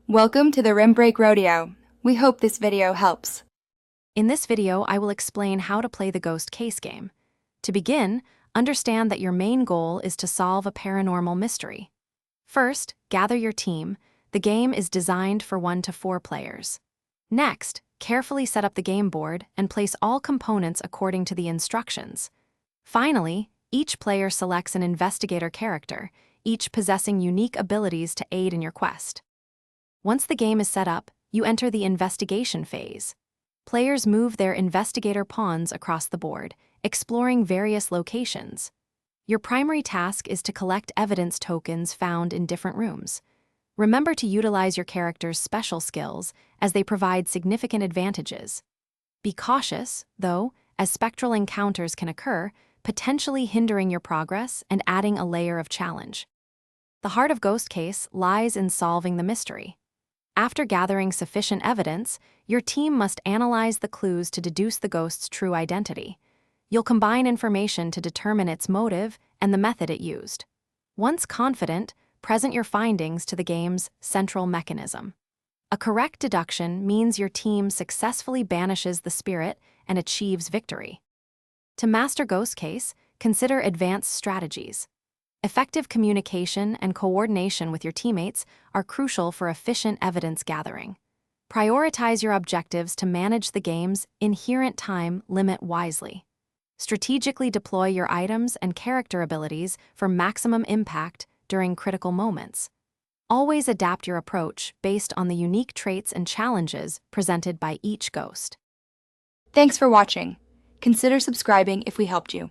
Welcome to the Rim Break Rodeo. We hope this video helps. In this video, I will explain how to play the Ghost Case game. To begin, understand that your main goal is to solve a paranormal mystery. First, gather your team. The game is designed for 1 to 4 players. Next, carefully set up the game board and place all components according to the instructions. Finally, each player selects an investigator character, each possessing unique abilities to aid in your quest. Once the game is set up, you enter the investigation phase. Players move their investigator pawns across the board, exploring various locations. Your primary task is to collect evidence tokens found in different rooms. Remember to utilize your character's special skills, as they provide significant advantages. Be cautious, though, as spectral encounters can occur, potentially hindering your progress and adding a layer of challenge. The heart of Ghost Case lies in solving the mystery. After gathering sufficient evidence, your team must analyze the clues to deduce the ghost's true identity. You'll combine information to determine its motive and the method it used. Once confident, present your findings to the game's central mechanism. A correct deduction means your team successfully banishes the spirit and achieves victory. To master Ghost Case, consider advanced strategies. Effective communication and coordination with your teammates are crucial for efficient evidence gathering. Prioritize your objectives to manage the game's inherent time limit wisely. Strategically deploy your items and character abilities for maximum impact during critical moments. Always adapt your approach based on the unique traits and challenges presented by each ghost. Thanks for watching. Consider subscribing if we helped you.